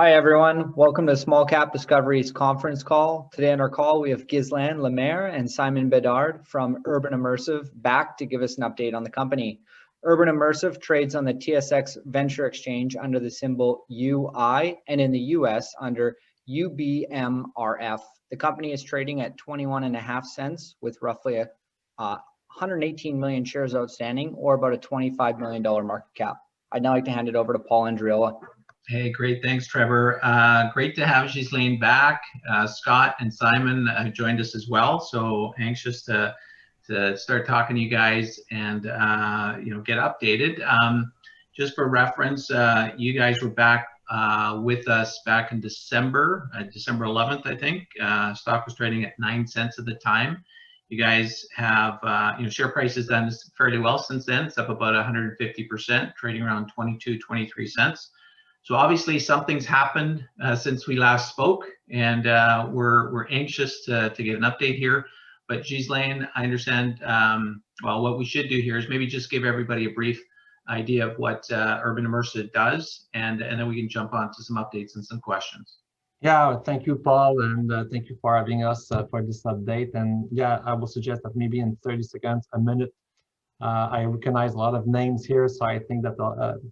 Hi, everyone. Welcome to Small Cap Discoveries conference call. Today on our call, we have Ghislain, Lemire, and Simon Bedard from Urbanimmersive back to give us an update on the company. Urbanimmersive trades on the TSX Venture Exchange under the symbol UI and in the US under UBMRF. The company is trading at 21.5 cents with roughly 118 million shares outstanding, or about a $25 million market cap. I'd now like to hand it over to Paul Andriola. Hey, great. Thanks, Trevor. Great to have Ghislain back. Scott and Simon have joined us as well. So anxious to start talking to you guys and get updated. Just for reference, you guys were back with us back in December 11th, I think. Stock was trading at 9 cents at the time. You guys have, share price has done fairly well since then. It's up about 150%, trading around 22, 23 cents. So obviously something's happened since we last spoke, and we're anxious to get an update here. But Ghislain, I understand, what we should do here is maybe just give everybody a brief idea of what Urbanimmersive does, and then we can jump on to some updates and some questions. Yeah, thank you, Paul, and thank you for having us for this update. And yeah, I will suggest that maybe in 30 seconds, a minute, I recognize a lot of names here, so I think that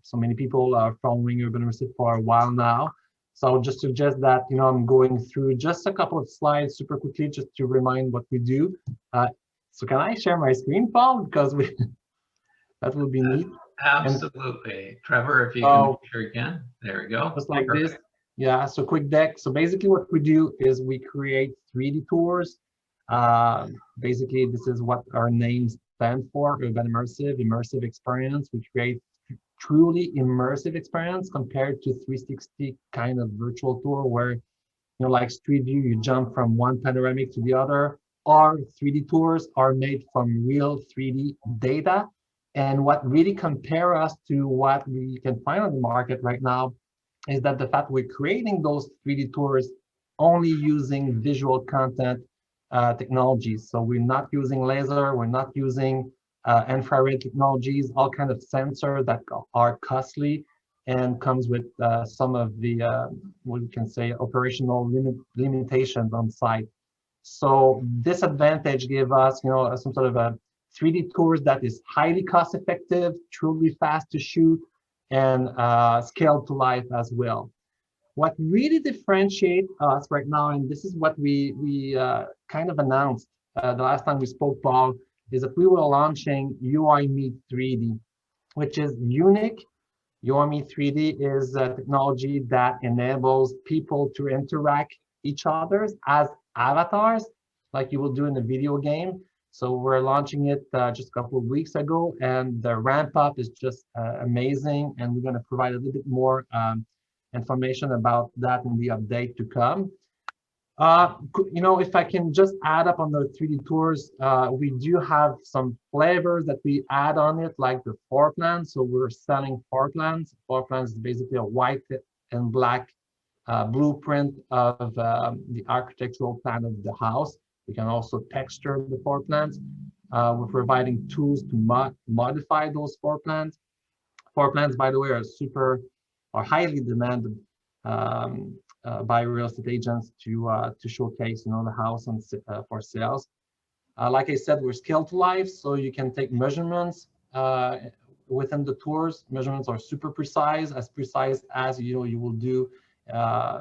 so many people are following Urbanimmersive for a while now. So I'll just suggest that, I'm going through just a couple of slides super quickly just to remind what we do. So can I share my screen, Paul? Because that would be neat. Absolutely. And, Trevor, if you can make sure you can. There we go. Just like this. Yeah, so quick deck. So basically what we do is we create 3D tours. Basically, this is what our names stand for: Urbanimmersive, immersive experience. We create truly immersive experience compared to 360 kind of virtual tour where, like Street View, you jump from one panoramic to the other. Our 3D tours are made from real 3D data. And what really compare us to what we can find on the market right now is that the fact we're creating those 3D tours only using visual content technologies. So we're not using laser, we're not using infrared technologies, all kind of sensors that are costly and comes with some of the, what we can say, operational limitations on site. So this advantage gave us, some sort of a 3D tours that is highly cost effective, truly fast to shoot, and scaled to life as well. What really differentiates us right now, and this is what we kind of announced the last time we spoke, Paul, is that we were launching UI Meet 3D, which is unique. UI Meet 3D is a technology that enables people to interact each other as avatars, like you will do in a video game. So we're launching it just a couple of weeks ago, and the ramp up is just amazing. And we're going to provide a little bit more information about that in the update to come. If I can just add up on the 3D tours, we do have some flavors that we add on it, like the floor plan. So we're selling floor plans. Floor plans is basically a white and black blueprint of the architectural plan of the house. We can also texture the floor plans. We're providing tools to modify those floor plans. Floor plans, by the way, are highly demanded by real estate agents to showcase, the house and for sales. Like I said, we're scaled to life, so you can take measurements within the tours. Measurements are super precise as you will do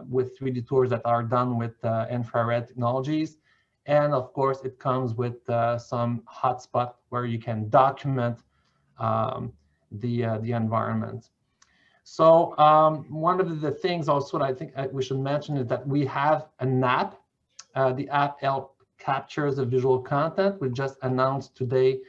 with 3D tours that are done with infrared technologies. And of course, it comes with some hotspot where you can document the environment. So one of the things also that I think we should mention is that we have an app. The app captures the visual content. We just announced today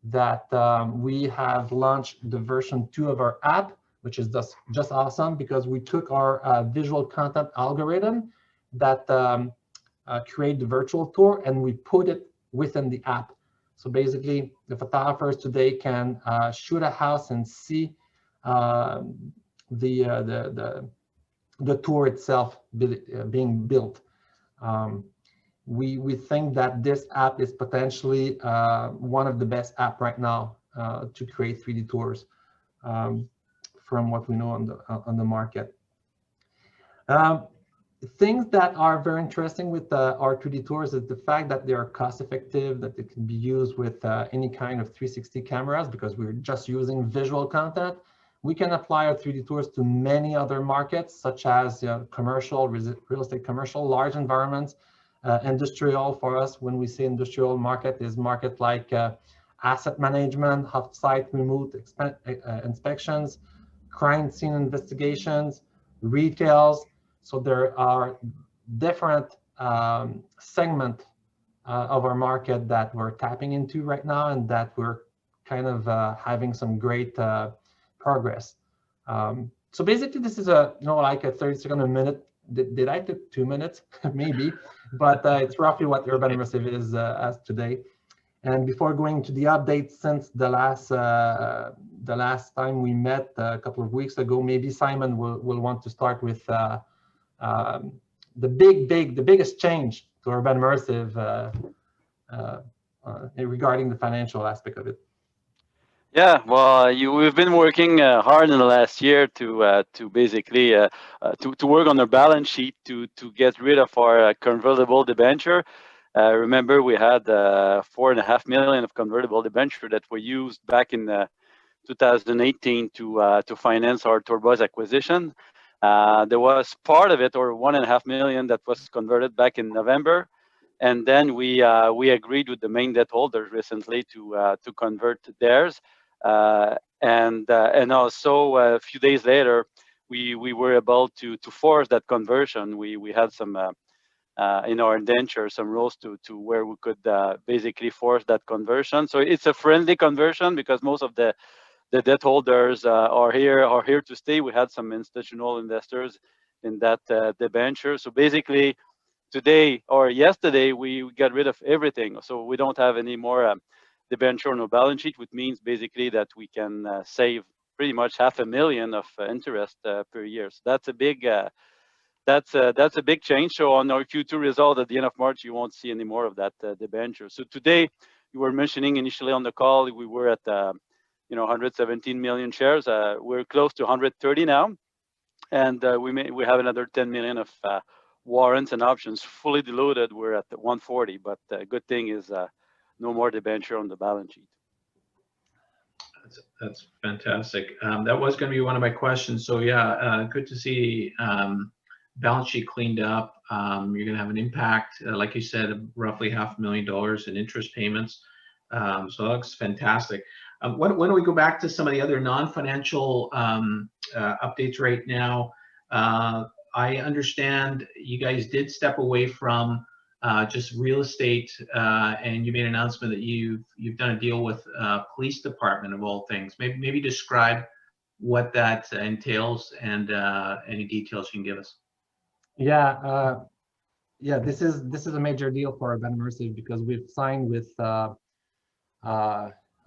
that we have launched the version 2 of our app, which is just awesome because we took our visual content algorithm that create the virtual tour and we put it within the app. So basically, the photographers today can shoot a house and see the tour itself being built. We think that this app is potentially one of the best app right now to create 3D tours from what we know on the market. Things that are very interesting with our 3D tours is the fact that they are cost effective, that they can be used with any kind of 360 cameras because we're just using visual content. We can apply our 3D tours to many other markets, such as commercial, real estate commercial, large environments, industrial. For us, when we say industrial market, is market like asset management, off-site remote inspections, crime scene investigations, retails. So there are different segments of our market that we're tapping into right now, and that we're kind of having some great progress. So basically, this is a like a 30-second a minute. Did I take 2 minutes? Maybe, but it's roughly what Urbanimmersive is as today. And before going to the update since the last time we met a couple of weeks ago, maybe Simon will want to start with the biggest change to Urbanimmersive regarding the financial aspect of it. Yeah, well, we've been working hard in the last year to basically to work on our balance sheet to get rid of our convertible debenture. Remember, we had 4.5 million of convertible debenture that were used back in 2018 to finance our Tourbus acquisition. There was part of it, or 1.5 million, that was converted back in November, and then we agreed with the main debt holders recently to convert theirs, and also a few days later we were able to force that conversion. We had some in our indenture some rules to where we could basically force that conversion. So it's a friendly conversion because most of the debt holders are here to stay. We had some institutional investors in that debenture. So basically today or yesterday we got rid of everything. So we don't have any more debenture on our balance sheet, which means basically that we can save pretty much 500,000 of interest per year. So that's a big that's a big change. So on our Q2 result at the end of March, you won't see any more of that debenture. So today, you were mentioning initially on the call, we were at 117 million shares. We're close to 130 now, and we have another 10 million of warrants and options. Fully diluted, we're at 140. But the good thing is no more debenture on the balance sheet. That's fantastic. That was going to be one of my questions. So yeah, good to see balance sheet cleaned up. You're going to have an impact, like you said, of roughly $500,000 in interest payments. So that looks fantastic. Why don't we go back to some of the other non-financial updates right now? I understand you guys did step away from just real estate, and you made an announcement that you've done a deal with police department of all things. Maybe describe what that entails and any details you can give us. Yeah, this is a major deal for Urbanimmersive because we've signed with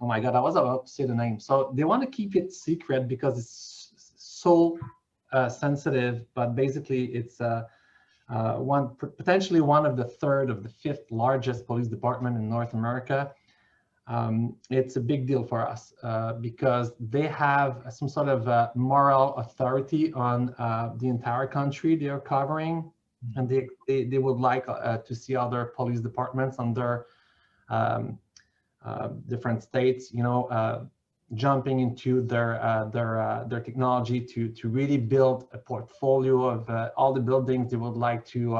oh my God, I was about to say the name. So they want to keep it secret because it's so sensitive, but basically it's potentially one of the third of the fifth largest police department in North America. It's a big deal for us because they have some sort of moral authority on the entire country they are covering, and they would like to see other police departments under different states, jumping into their technology to really build a portfolio of all the buildings they would like to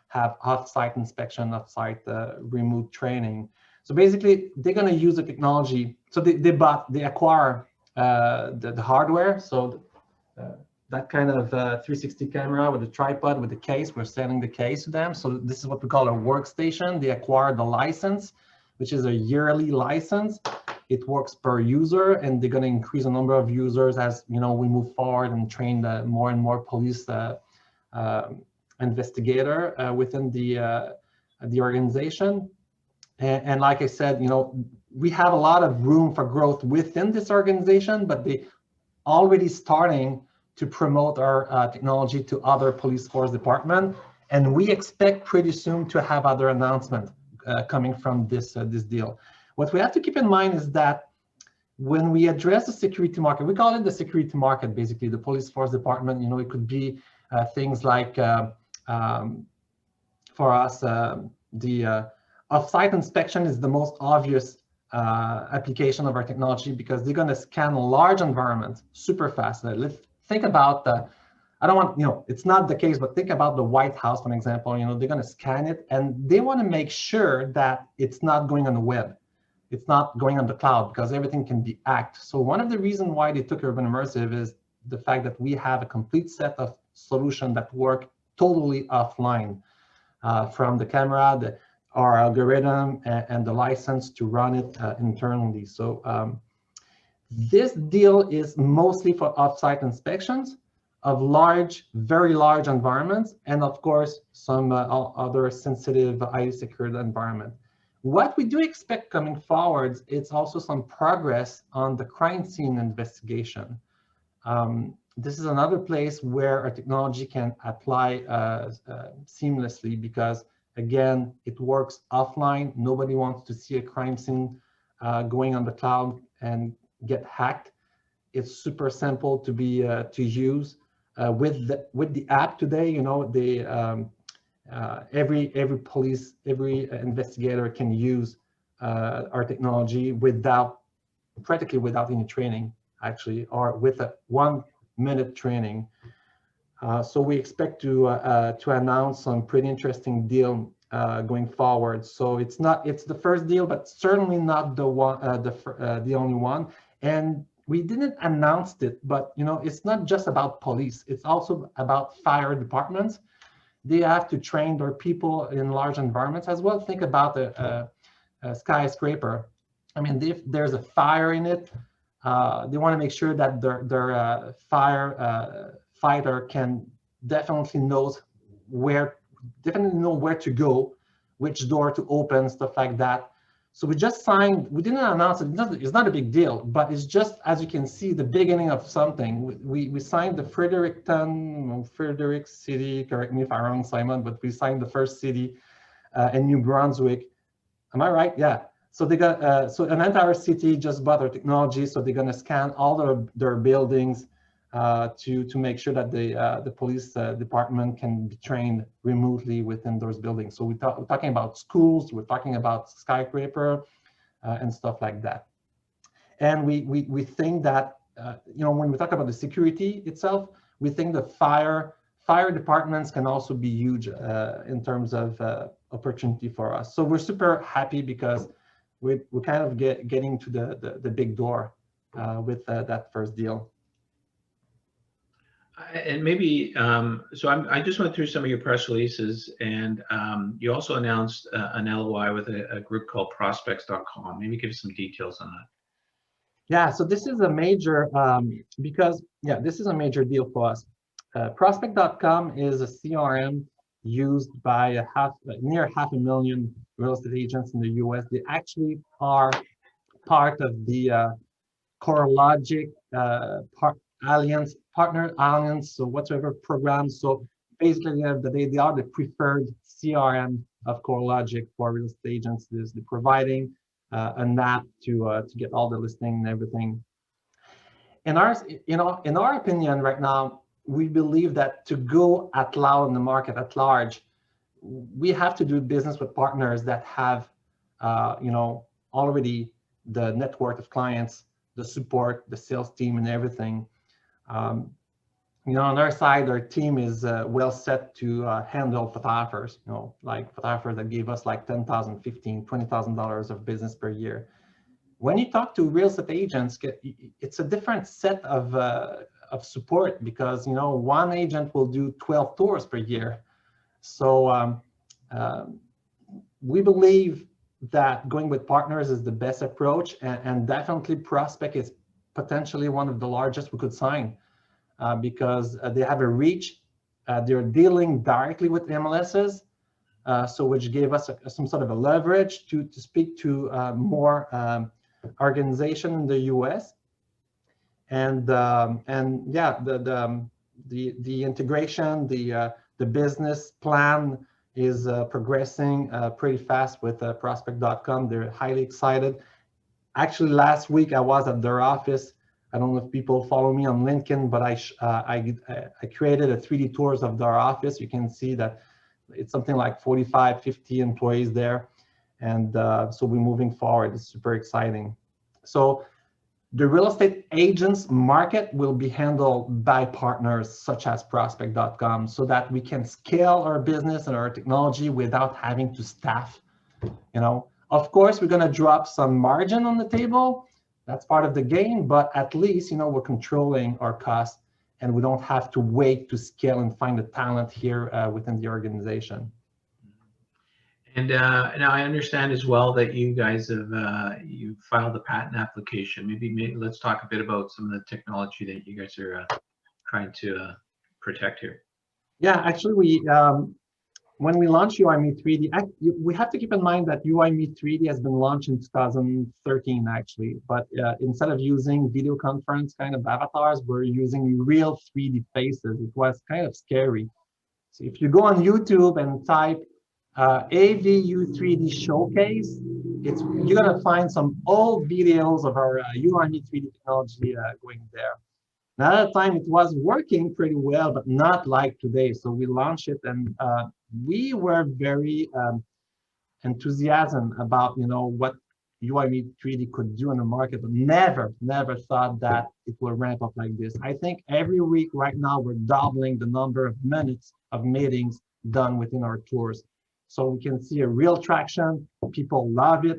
have off-site inspection, off-site remote training. So basically, they're going to use the technology. So they acquire the hardware. So that kind of 360 camera with a tripod with the case, we're selling the case to them. So this is what we call a workstation. They acquire the license, which is a yearly license. It works per user, and they're going to increase the number of users as we move forward and train more and more police investigator within the organization. And like I said, we have a lot of room for growth within this organization, but they already starting to promote our technology to other police force departments, and we expect pretty soon to have other announcements coming from this deal. What we have to keep in mind is that when we address the security market, we call it the security market, basically the police force department. It could be things like, for us, the off-site inspection is the most obvious application of our technology, because they're going to scan large environments super fast. Let's think about the, I don't want, it's not the case, but think about the White House, for example. They're going to scan it, and they want to make sure that it's not going on the web. It's not going on the cloud, because everything can be hacked. So one of the reasons why they took Urbanimmersive is the fact that we have a complete set of solutions that work totally offline, from the camera, our algorithm, and the license to run it internally. So this deal is mostly for off-site inspections of large, very large environments, and of course, some other sensitive, highly secured environment. What we do expect coming forward, it's also some progress on the crime scene investigation. This is another place where our technology can apply seamlessly, because again, it works offline. Nobody wants to see a crime scene going on the cloud and get hacked. It's super simple to be to use. With the app today, every police, every investigator can use our technology practically without any training, actually, or with a 1-minute training. So we expect to announce some pretty interesting deal going forward. So it's the first deal, but certainly not the one, the only one. And we didn't announce it, but it's not just about police. It's also about fire departments. They have to train their people in large environments as well. Think about a skyscraper. I mean, if there's a fire in it, they want to make sure that their fighter can definitely know where to go, which door to open, stuff like that. So we just signed, we didn't announce it, it's not a big deal, but it's just, as you can see, the beginning of something. We signed the Frederick City, correct me if I'm wrong, Simon, but we signed the first city in New Brunswick. Am I right? Yeah. So they got, so an entire city just bought our technology, so they're gonna scan all their buildings to make sure that the police department can be trained remotely within those buildings. So we're talking about schools, we're talking about skyscraper and stuff like that. And we think that when we talk about the security itself, we think the fire departments can also be huge in terms of opportunity for us. So we're super happy because we're kind of getting to the big door with that first deal. And maybe, so I just went through some of your press releases, and you also announced an LOI with a group called Prospects.com. Maybe give us some details on that. Yeah, so this is a major, this is a major deal for us. Prospect.com is a CRM used by near 500,000 real estate agents in the US. They actually are part of the CoreLogic Partner Alliance, so whatever program. So basically, at the end of the day, they are the preferred CRM of CoreLogic for real estate agents. They're providing an app to get all the listing and everything. In our opinion, right now, we believe that to go at loud in the market at large, we have to do business with partners that have, already the network of clients, the support, the sales team, and everything. On our side, our team is well set to handle photographers, like photographers that gave us like $10,000, $15,000, $20,000 of business per year. When you talk to real estate agents, it's a different set of support, because one agent will do 12 tours per year. So we believe that going with partners is the best approach, and definitely Prospect is potentially one of the largest we could sign, because they have a reach. They're dealing directly with MLSs, so which gave us some sort of a leverage to speak to more organization in the US. And yeah, the integration, the business plan is progressing pretty fast with Prospect.com. They're highly excited. Actually, last week I was at their office I don't know if people follow me on LinkedIn, but I created a 3D tours of our office. You can see that it's something like 45, 50 employees there. And so we're moving forward. It's super exciting. So the real estate agents market will be handled by partners such as Prospect.com so that we can scale our business and our technology without having to staff. Of course, we're going to drop some margin on the table. That's part of the game, but at least, we're controlling our costs and we don't have to wait to scale and find the talent here within the organization. And now I understand as well that you guys have you filed a patent application. Maybe let's talk a bit about some of the technology that you guys are trying to protect here. Yeah, actually, when we launched UI-Meet 3D, we have to keep in mind that UI-Meet 3D has been launched in 2013, actually. But instead of using video conference kind of avatars, we're using real 3D faces. It was kind of scary. So if you go on YouTube and type AVU 3D showcase, you're gonna find some old videos of our UI-Meet 3D technology going there. Now, at that time, it was working pretty well, but not like today. So we launched it, and we were very enthusiastic about what UI-Meet 3D could do in the market, but never thought that it will ramp up like this. I think every week right now we're doubling the number of minutes of meetings done within our tours. So we can see a real traction. People love it.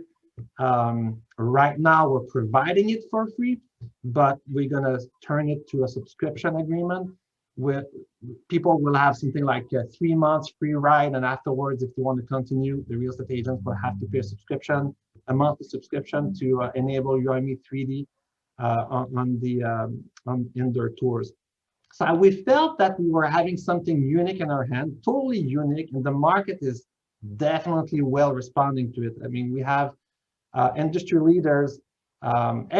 Right now we're providing it for free, but we're gonna turn it to a subscription agreement with people will have something like 3 months free ride, and afterwards, if they want to continue, the real estate agents will have to pay a monthly subscription to enable UI-Meet 3D in their tours. So we felt that we were having something unique in our hand, totally unique, and the market is definitely well responding to it. I mean, we have industry leaders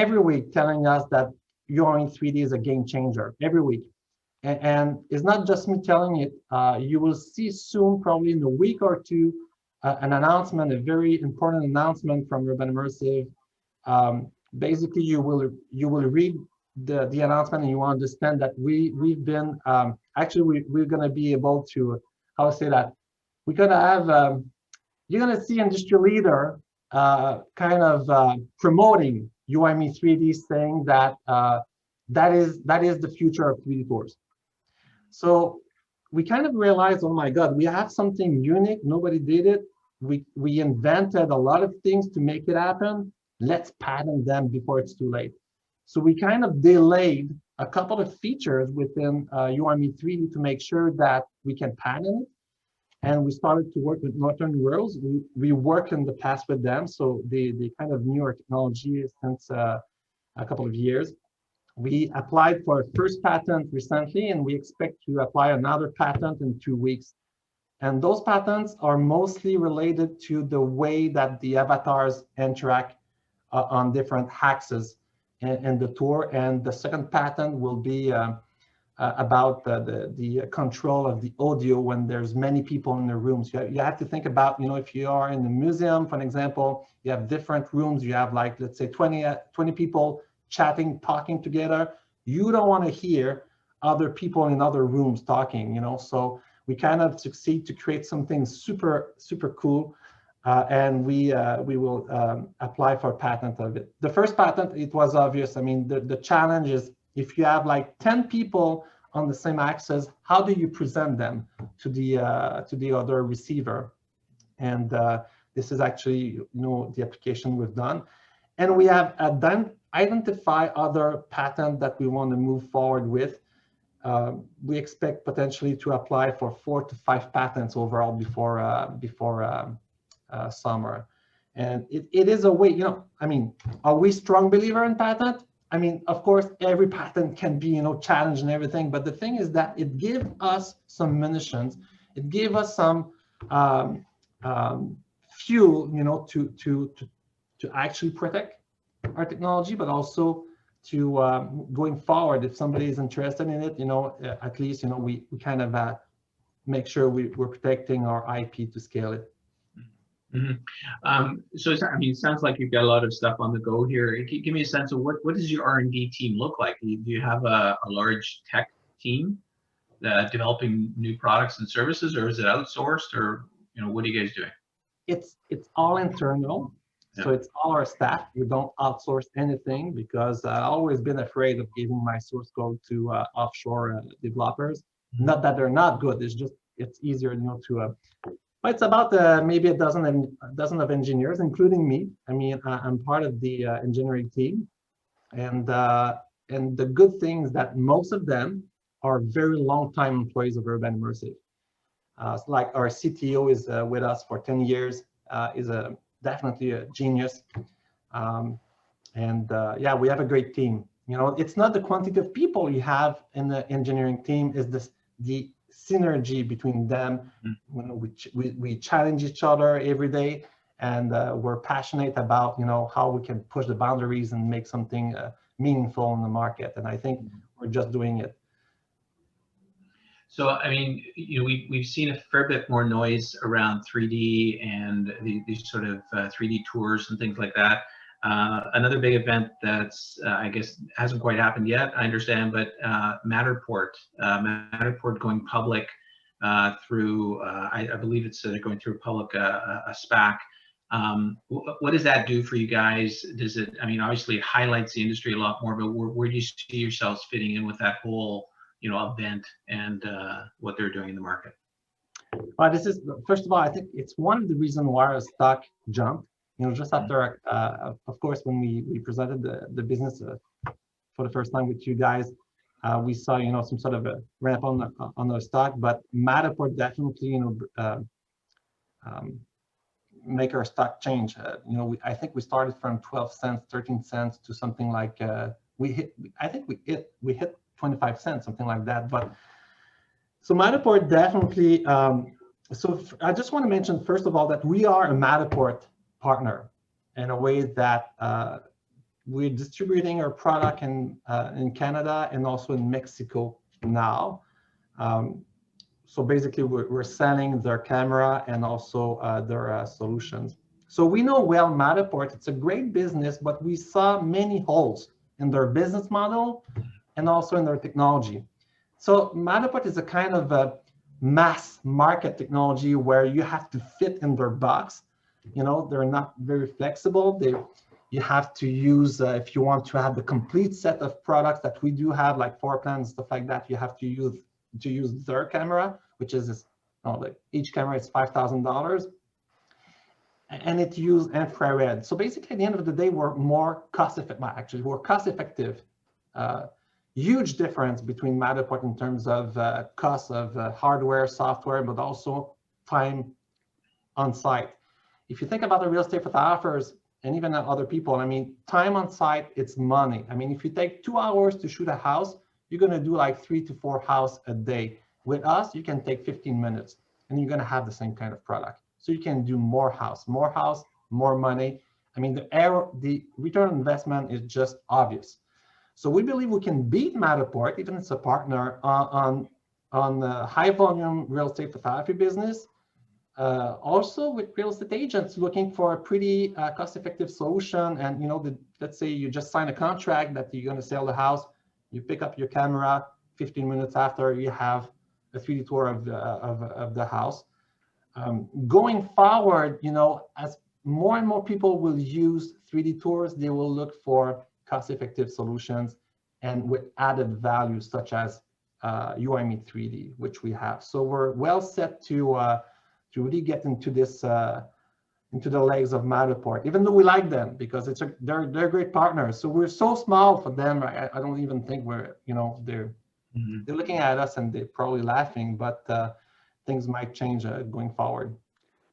every week telling us that UI-Meet 3D is a game changer every week. And it's not just me telling it. You will see soon, probably in a week or two, an announcement, a very important announcement from Urbanimmersive. Basically, you will read the announcement and you will understand that we've been actually we're going to be able to, how to say that, we're going to have you're going to see industry leader kind of promoting UI-Meet 3D, saying that that is the future of 3D tours. So we kind of realized, oh my God, we have something unique. Nobody did it. We invented a lot of things to make it happen. Let's patent them before it's too late. So we kind of delayed a couple of features within UI-Meet 3D to make sure that we can patent it. And we started to work with Northern Worlds. We worked in the past with them, so they kind of knew our technology since a couple of years. We applied for a first patent recently, and we expect to apply another patent in 2 weeks. And those patents are mostly related to the way that the avatars interact on different axes in the tour. And the second patent will be about the control of the audio when there's many people in the rooms. You have to think about, if you are in the museum, for example, you have different rooms. You have, like, let's say 20 people chatting, talking together. You don't want to hear other people in other rooms talking, so we kind of succeed to create something super cool, and we will apply for a patent of it. The first patent, it was obvious. I mean, the challenge is, if you have like 10 people on the same axis, how do you present them to the other receiver? And this is actually the application we've done, and we have identify other patents that we want to move forward with. We expect potentially to apply for 4 to 5 patents overall before summer. And it is a way, I mean, are we strong believer in patent? I mean, of course, every patent can be, challenged and everything, but the thing is that it gives us some munitions. It gives us some fuel, to actually protect our technology, but also to going forward, if somebody is interested in it, at least, we kind of make sure we're protecting our IP to scale it. So I mean, it sounds like you've got a lot of stuff on the go here. Give me a sense of what does your R&D team look like? Do you have a large tech team developing new products and services, or is it outsourced, or what are you guys doing? It's all internal. So it's all our staff. We don't outsource anything because I've always been afraid of giving my source code to offshore developers. Not that they're not good. It's just it's easier, to. It's about maybe a dozen of engineers, including me. I mean, I'm part of the engineering team, and the good thing is that most of them are very long-time employees of Urbanimmersive. So like our CTO is with us for 10 years, is definitely a genius. Yeah, we have a great team. It's not the quantity of people you have in the engineering team, is the synergy between them. We challenge each other every day, and we're passionate about how we can push the boundaries and make something meaningful in the market. And I think we're just doing it. So, I mean, we've seen a fair bit more noise around 3D and these sort of 3D tours and things like that. Another big event that's, I guess, hasn't quite happened yet, I understand, but Matterport going public through, I believe it's going through a SPAC. What does that do for you guys? Does it, I mean, obviously it highlights the industry a lot more, but where do you see yourselves fitting in with that whole event and what they're doing in the market? Well, this is, first of all, I think it's one of the reasons why our stock jumped. Just after, of course, when we presented the business for the first time with you guys, we saw some sort of a ramp on the stock. But Matterport definitely make our stock change. I think we started from 12 cents, 13 cents to something like we hit 25 cents, something like that. But so Matterport definitely. So I just want to mention first of all that we are a Matterport partner in a way that we're distributing our product in Canada and also in Mexico now. So basically, we're selling their camera and also their solutions. So we know well Matterport. It's a great business, but we saw many holes in their business model and also in their technology. So Matterport is a kind of a mass market technology where you have to fit in their box. They're not very flexible. You have to use, if you want to have the complete set of products that we do have, like floor plans, stuff like that, you have to use their camera, which is, each camera is $5,000. And it uses infrared. So basically, at the end of the day, we're more cost-effective. Actually, we're cost-effective. Huge difference between Matterport in terms of cost of hardware, software, but also time on site. If you think about the real estate photographers and even other people, I mean, time on site, it's money. I mean, if you take 2 hours to shoot a house, you're going to do like 3 to 4 houses a day. With us, you can take 15 minutes and you're going to have the same kind of product. So you can do more house, more money. I mean, the return on investment is just obvious. So we believe we can beat Matterport, even as a partner, on the high volume real estate photography business. Also with real estate agents looking for a pretty cost-effective solution. And let's say you just sign a contract that you're going to sell the house, you pick up your camera, 15 minutes after you have a 3D tour of the house. Going forward, as more and more people will use 3D tours, they will look for cost-effective solutions and with added value such as UI-Meet 3D, which we have. So we're well set to really get into this into the legs of Matterport, even though we like them because they're great partners. So we're so small for them. I don't even think we're they're looking at us and they're probably laughing, but things might change going forward.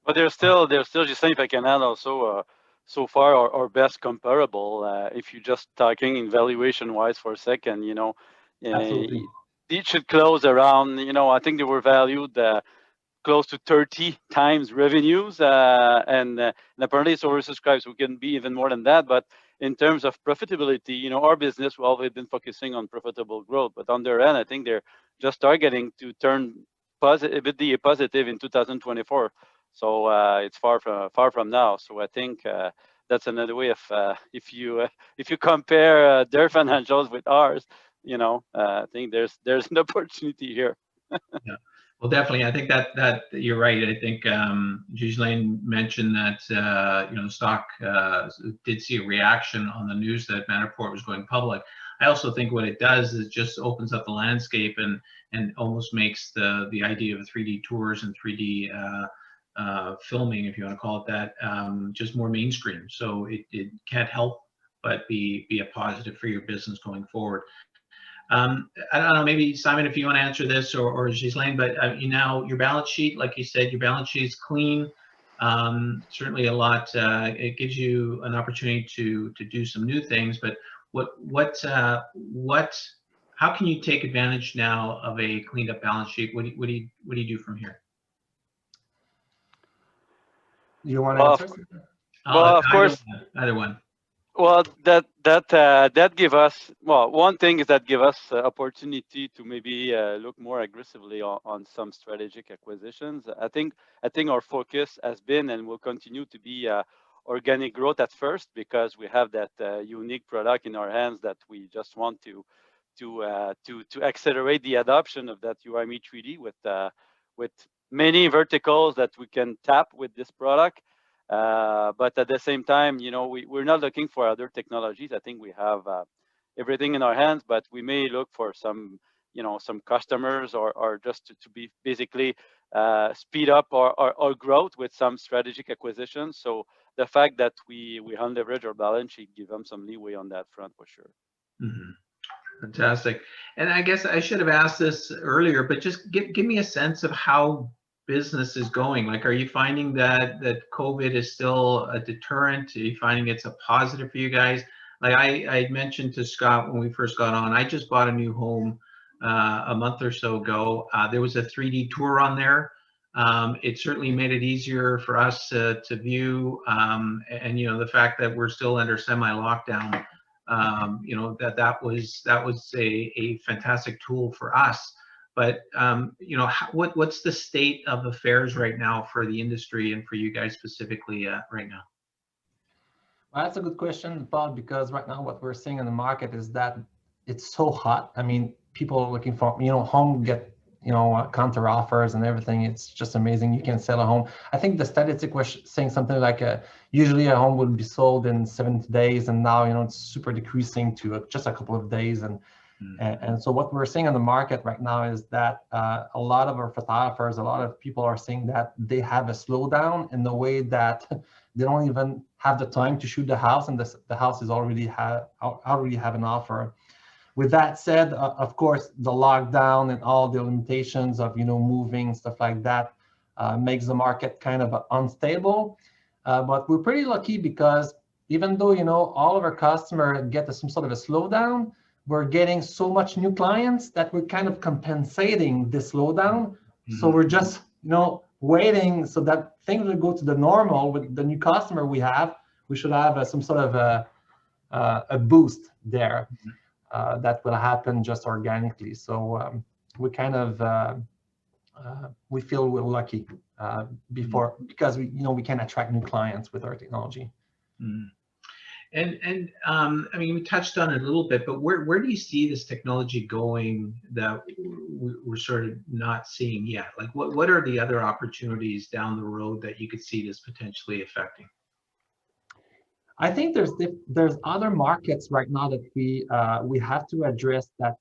But they're still just saying, if I can add also, so far our best comparable, if you're just talking in valuation wise for a second, Absolutely. It should close around, I think they were valued close to 30 times revenues, and apparently it's oversubscribed, so we can be even more than that. But in terms of profitability, our business, well, we've been focusing on profitable growth, but on their end, I think they're just targeting to turn positive in 2024. So it's far from now. So I think that's another way of if you compare their financials with ours, I think there's an opportunity here. Yeah. Well, definitely. I think that you're right. I think Ghislain mentioned that the stock did see a reaction on the news that Matterport was going public. I also think what it does is just opens up the landscape and almost makes the idea of 3D tours and 3D filming, if you want to call it that, just more mainstream. So it can't help but be a positive for your business going forward. I don't know, maybe Simon, if you want to answer this, or Ghislain, but your balance sheet, like you said, your balance sheet is clean. Certainly a lot. It gives you an opportunity to do some new things. But how can you take advantage now of a cleaned up balance sheet? What do you do from here? You want to answer? Well, of course, either one. Well, that give us, one thing is that give us opportunity to maybe look more aggressively on some strategic acquisitions. I think our focus has been and will continue to be organic growth at first, because we have that unique product in our hands that we just want to accelerate the adoption of that UI-Me 3D with many verticals that we can tap with this product. But at the same time, we're not looking for other technologies. I think we have everything in our hands, but we may look for some customers or just to be basically speed up our growth with some strategic acquisitions. So the fact that we unleverage our balance sheet give them some leeway on that front for sure. Mm-hmm. Fantastic. And I guess I should have asked this earlier, but just give me a sense of how business is going. Like, are you finding that COVID is still a deterrent? Are you finding it's a positive for you guys? Like I mentioned to Scott when we first got on, I just bought a new home a month or so ago. There was a 3D tour on there. It certainly made it easier for us to view, and the fact that we're still under semi-lockdown, that was a fantastic tool for us. But what's the state of affairs right now for the industry and for you guys specifically right now? Well, that's a good question, Paul, because right now what we're seeing in the market is that it's so hot. I mean, people are looking for, home, get, counter offers and everything. It's just amazing. You can sell a home. I think the statistic was saying something like usually a home would be sold in 70 days, and now, it's super decreasing to just a couple of days. And so what we're seeing in the market right now is that a lot of our photographers, a lot of people are saying that they have a slowdown in the way that they don't even have the time to shoot the house, and the house is already have an offer. With that said, of course, the lockdown and all the limitations of moving, stuff like that, makes the market kind of unstable. But we're pretty lucky because even though all of our customers get some sort of a slowdown, we're getting so much new clients that we're kind of compensating the slowdown. Mm-hmm. So we're just, waiting so that things will go to the normal with the new customer we have. We should have some sort of a boost there that will happen just organically. So we kind of, we feel we're lucky because we can attract new clients with our technology. Mm-hmm. And I mean, we touched on it a little bit, but where do you see this technology going that we're sort of not seeing yet? Like, what are the other opportunities down the road that you could see this potentially affecting? I think there's other markets right now that we have to address that,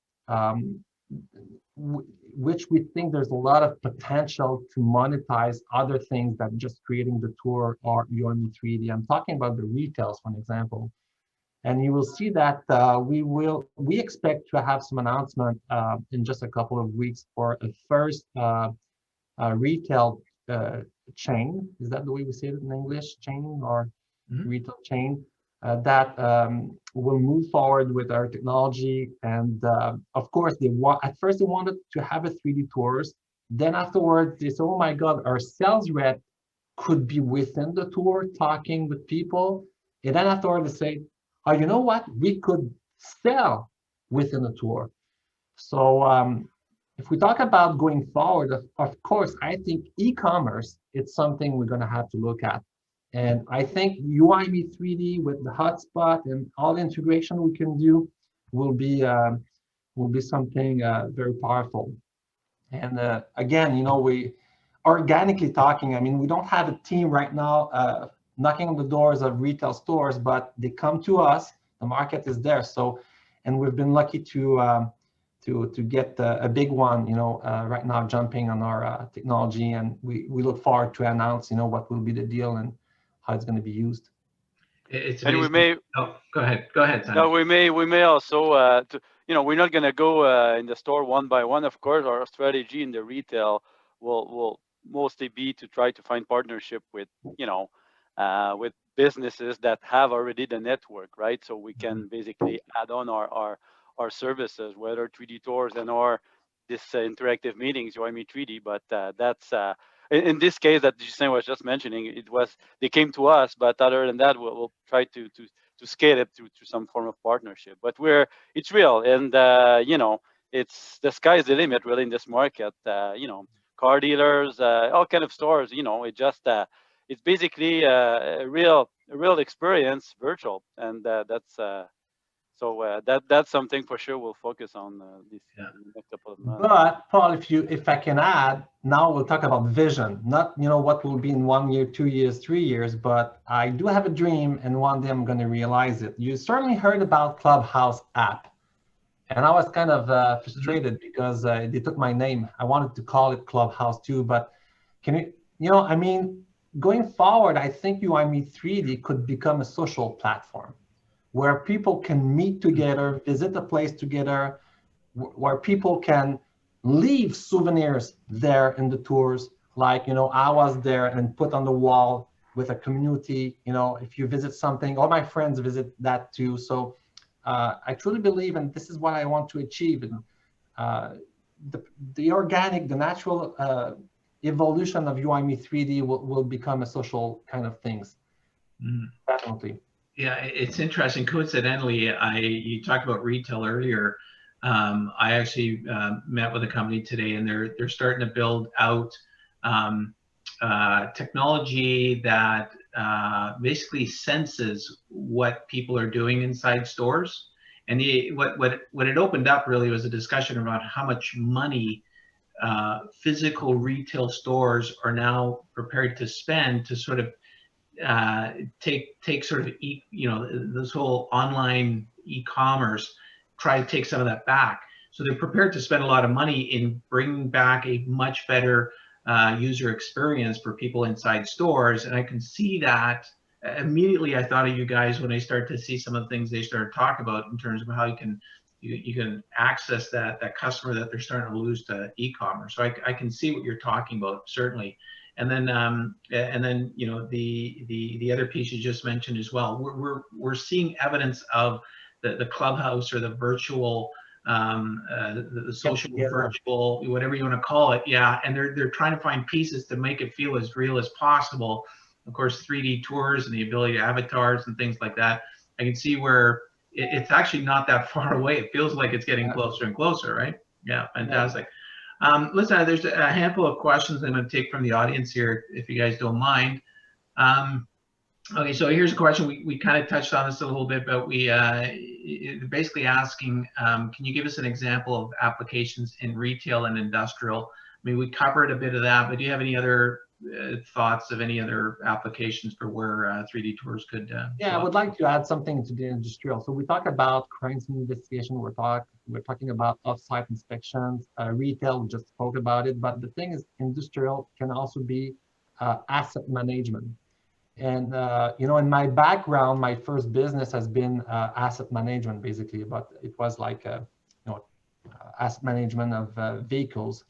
which we think there's a lot of potential to monetize other things than just creating the tour or UI-Me 3D. I'm talking about the retails, for example. And you will see that we expect to have some announcement in just a couple of weeks for a first retail chain. Is that the way we say it in English? Chain or retail chain that will move forward with our technology. And of course, at first they wanted to have a 3D tours. Then afterwards, they said, "Oh my God, our sales rep could be within the tour talking with people." And then afterwards, they say, "Oh, you know what? We could sell within the tour." So if we talk about going forward, of course, I think e-commerce it's something we're going to have to look at. And I think UI-3D with the hotspot and all the integration we can do will be something very powerful. And again, you know, we organically talking, I mean, we don't have a team right now knocking on the doors of retail stores, but they come to us. The market is there. So, and we've been lucky to get a big one, you know, right now jumping on our technology, and we look forward to announce, you know, what will be the deal and how it's going to be used. It's And amazing. we may, oh, go ahead, Simon. no, we may also, you know, we're not going to go in the store one by one. Of course, our strategy in the retail will mostly be to try to find partnership with, you know, with businesses that have already the network, right? So we can basically add on our services, whether 3D tours and or this interactive meetings, UI-3D. But that's in this case that Ghislain was just mentioning, they came to us, but other than that, we'll try to scale it to some form of partnership. But it's real, and you know, it's the sky's the limit really in this market. You know, car dealers, all kind of stores. You know, it's basically a real experience, virtual, and that's that's something for sure we'll focus on this next couple of months. But Paul, if I can add, now we'll talk about vision, not, you know, what will be in 1 year, 2 years, 3 years, but I do have a dream, and one day I'm going to realize it. You certainly heard about Clubhouse app, and I was kind of frustrated because they took my name. I wanted to call it Clubhouse too, but you know, I mean, going forward, I think UI-3D could become a social platform where people can meet together, visit a place together, where people can leave souvenirs there in the tours. Like, you know, I was there and put on the wall with a community, you know, if you visit something, all my friends visit that too. So I truly believe, and this is what I want to achieve, and the organic, the natural evolution of UI-3D will become a social kind of things. Definitely. Yeah, it's interesting. Coincidentally, you talked about retail earlier. I actually met with a company today, and they're starting to build out technology that basically senses what people are doing inside stores. And what it opened up really was a discussion about how much money physical retail stores are now prepared to spend to sort of take sort of you know, this whole online e-commerce, try to take some of that back. So they're prepared to spend a lot of money in bringing back a much better user experience for people inside stores. And I can see that immediately. I thought of you guys when I started to see some of the things they started to talk about in terms of how you can access that customer that they're starting to lose to e-commerce. So I can see what you're talking about, certainly. And then you know, the other piece you just mentioned as well. We're seeing evidence of the Clubhouse or the virtual, the social virtual, whatever you want to call it. Yeah, and they're trying to find pieces to make it feel as real as possible. Of course, 3D tours and the ability to avatars and things like that. I can see where it's actually not that far away. It feels like it's getting closer and closer, right? Yeah, fantastic. Listen, there's a handful of questions I'm going to take from the audience here, if you guys don't mind. Okay, so here's a question. We kind of touched on this a little bit, but we basically asking, can you give us an example of applications in retail and industrial? I mean, we covered a bit of that, but do you have any other thoughts of any other applications for where 3D tours could? Yeah, I would like to add something to the industrial. So we talk about crimes investigation. We're talking about off-site inspections. Retail, we just spoke about it. But the thing is, industrial can also be asset management. And you know, in my background, my first business has been asset management, basically. But it was like you know, asset management of vehicles.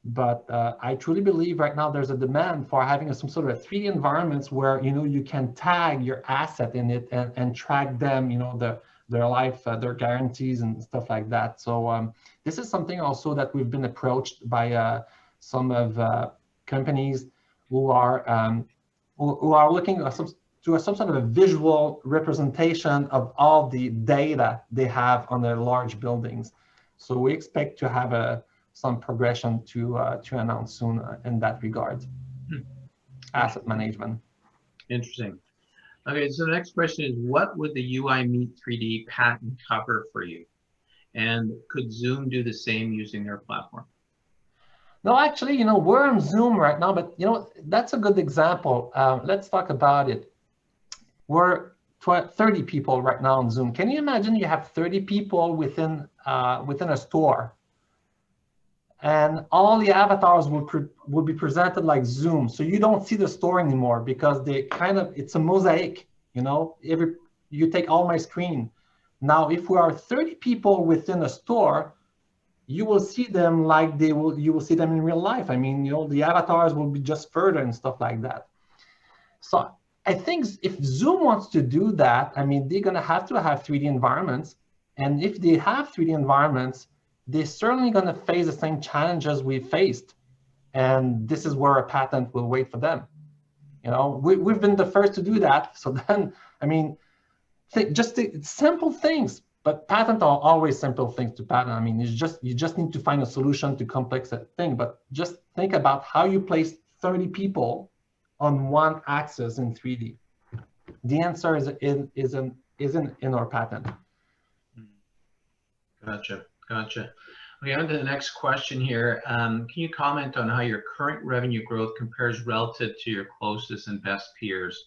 But I truly believe right now there's a demand for having some sort of 3D environments where, you know, you can tag your asset in it and track them, you know, their life, their guarantees and stuff like that. So this is something also that we've been approached by some of companies who are looking to some sort of a visual representation of all the data they have on their large buildings. So we expect to have some progression to announce soon in that regard. asset management. Interesting. Okay, so the next question is, what would the UI Meet 3D patent cover for you? And could Zoom do the same using their platform? No, actually, you know, we're on Zoom right now, but you know, that's a good example. Let's talk about it. We're 30 people right now on Zoom. Can you imagine you have 30 people within a store, and all the avatars will be presented like Zoom, so you don't see the store anymore because they it's a mosaic. You know, you take all my screen. Now, if we are 30 people within a store, you will see them like you will see them in real life. I mean, you know, the avatars will be just further and stuff like that. So I think if Zoom wants to do that, I mean, they're gonna have to have 3D environments. And if they have 3D environments, they're certainly gonna face the same challenges we faced. And this is where a patent will wait for them. You know, we've been the first to do that. So then, I mean, just simple things. But patent are always simple things to patent. I mean, you just need to find a solution to complex thing. But just think about how you place 30 people on one axis in 3D. The answer isn't in our patent. Gotcha. Okay, on to the next question here. Can you comment on how your current revenue growth compares relative to your closest and best peers,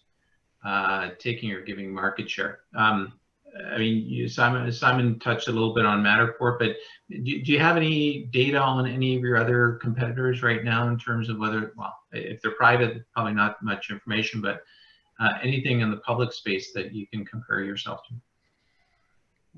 taking or giving market share? I mean, Simon touched a little bit on Matterport, but do you have any data on any of your other competitors right now in terms of whether, well, if they're private, probably not much information, but anything in the public space that you can compare yourself to?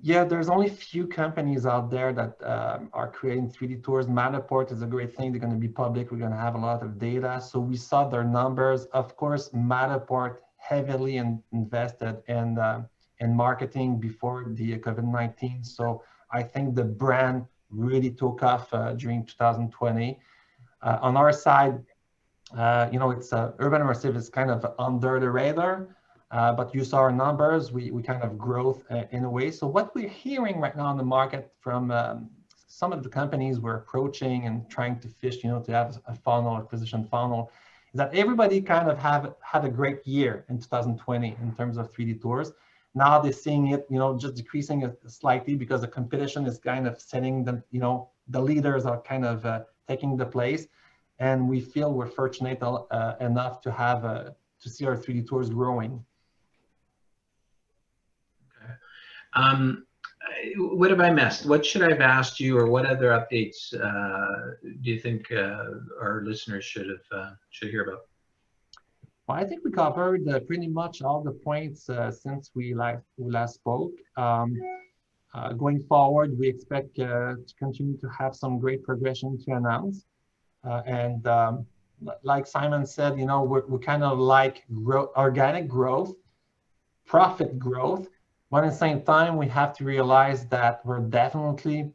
Yeah, there's only few companies out there that are creating 3D tours. Matterport is a great thing. They're going to be public. We're going to have a lot of data. So we saw their numbers. Of course, Matterport heavily invested in marketing before the COVID-19. So I think the brand really took off during 2020. On our side, you know, it's Urbanimmersive is kind of under the radar. But you saw our numbers, we kind of growth in a way. So what we're hearing right now in the market from some of the companies we're approaching and trying to fish, you know, to have a funnel, acquisition funnel, is that everybody kind of had a great year in 2020 in terms of 3D tours. Now they're seeing it, you know, just decreasing slightly because the competition is kind of setting the, you know, the leaders are kind of taking the place. And we feel we're fortunate enough to have to see our 3D tours growing. What have I missed? What should I have asked you, or what other updates do you think our listeners should hear about? Well, I think we covered pretty much all the points since we last spoke. Going forward, we expect to continue to have some great progression to announce. And like Simon said, you know, we kind of like organic growth, profit growth. But at the same time, we have to realize that we're definitely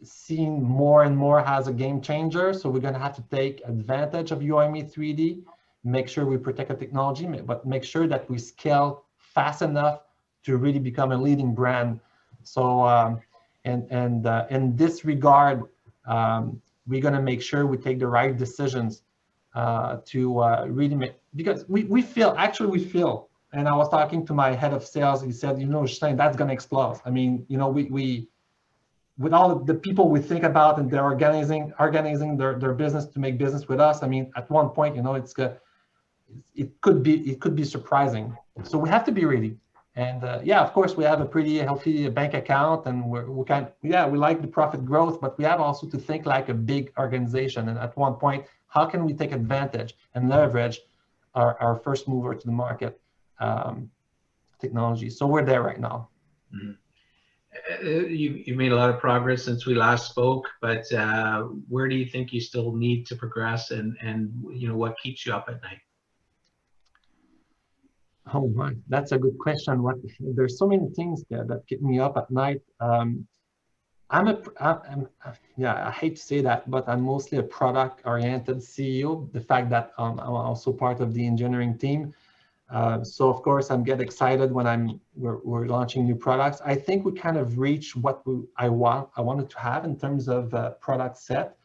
seeing more and more as a game changer. So we're going to have to take advantage of UI-Meet 3D, make sure we protect the technology, but make sure that we scale fast enough to really become a leading brand. So in this regard, we're going to make sure we take the right decisions to really make, because we feel, and I was talking to my head of sales, he said, you know, Ghislain, that's going to explode. I mean, you know, we with all the people we think about and they're organizing their business to make business with us. I mean, at one point, you know, it could be surprising. So we have to be ready. And yeah, of course, we have a pretty healthy bank account, and we like the profit growth, but we have also to think like a big organization. And at one point, how can we take advantage and leverage our first mover to the market technology? So we're there right now. Mm-hmm. You've made a lot of progress since we last spoke, but where do you think you still need to progress, and you know, what keeps you up at night? Oh my, that's a good question. There's so many things that keep me up at night. Yeah, I hate to say that, but I'm mostly a product-oriented CEO. The fact that I'm also part of the engineering team. So of course, I'm get excited when we're launching new products. I think we kind of reached what I wanted to have in terms of product set.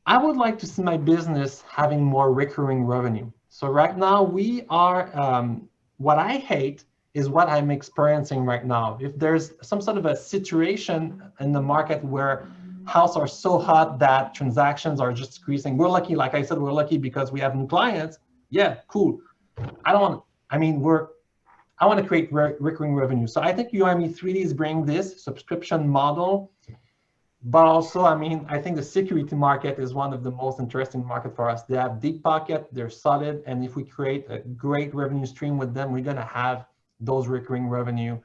I would like to see my business having more recurring revenue. So right now we are, what I hate is what I'm experiencing right now. If there's some sort of a situation in the market where houses are so hot that transactions are just decreasing, we're lucky, like I said, we're lucky because we have new clients. Yeah, cool. I want to create recurring revenue. So I think UIME3D is bringing this subscription model. But also, I mean, I think the security market is one of the most interesting market for us. They have deep pocket, they're solid, and if we create a great revenue stream with them, we're gonna have those recurring revenue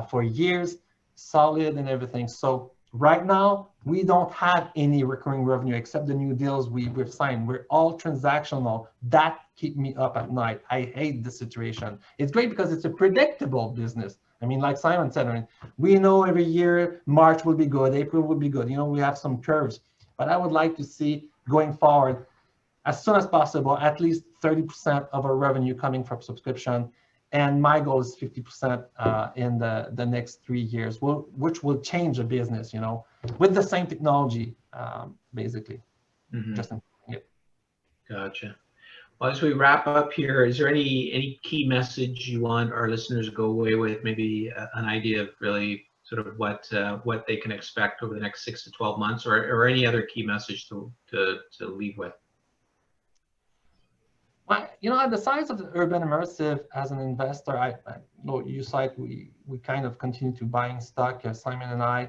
for years, solid and everything. So right now, we don't have any recurring revenue except the new deals we've signed. We're all transactional. That keep me up at night. I hate the situation. It's great because it's a predictable business. I mean, like Simon said, I mean, we know every year March will be good, April will be good. You know, we have some curves, but I would like to see going forward, as soon as possible, at least 30% of our revenue coming from subscription. And my goal is 50% in the next 3 years, which will change the business, you know, with the same technology, basically. Mm-hmm. Just yeah. Gotcha. Well, as we wrap up here, is there any key message you want our listeners to go away with? Maybe an idea of really sort of what they can expect over the next 6 to 12 months, or any other key message to leave with? Well, you know, at the size of the Urbanimmersive as an investor, I know you said we kind of continue to buying stock, Simon and I.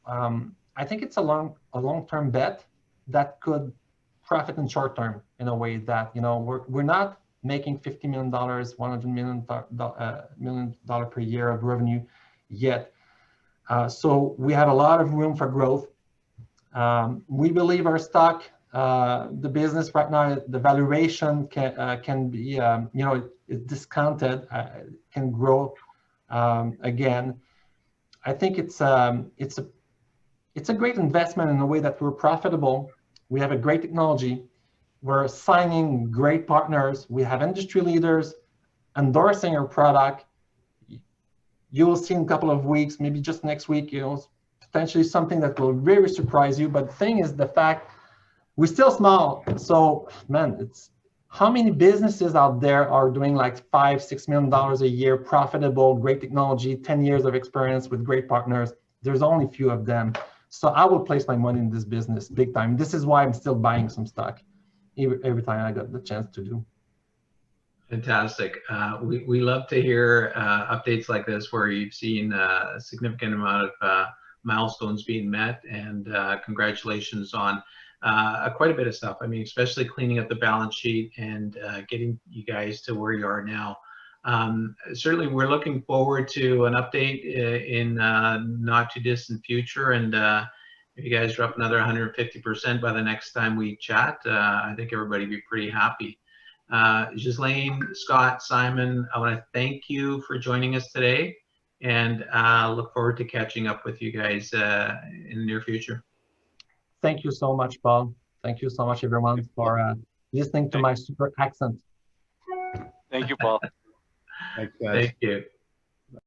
I think it's a long-term bet that could profit in short term in a way that, you know, we're not making $50 million, $100 million per year of revenue yet. So we have a lot of room for growth. We believe our stock, the business right now, the valuation can be, you know, it's discounted, can grow again. I think it's a great investment in a way that we're profitable. We have a great technology. We're signing great partners. We have industry leaders endorsing our product. You will see in a couple of weeks, maybe just next week, you know, potentially something that will really surprise you. But the thing is the fact we're still small. So, man, it's how many businesses out there are doing like $5-6 million a year, profitable, great technology, 10 years of experience with great partners. There's only a few of them. So I will place my money in this business big time. This is why I'm still buying some stock every time I got the chance to do. Fantastic. We love to hear updates like this where you've seen a significant amount of milestones being met, and congratulations on quite a bit of stuff. I mean, especially cleaning up the balance sheet and getting you guys to where you are now. Certainly, we're looking forward to an update in not too distant future, and if you guys are up another 150% by the next time we chat, I think everybody will be pretty happy. Ghislain, Scott, Simon, I want to thank you for joining us today, and look forward to catching up with you guys in the near future. Thank you so much, Paul. Thank you so much, everyone, for listening to my super accent. Thank you, Paul. Thank you.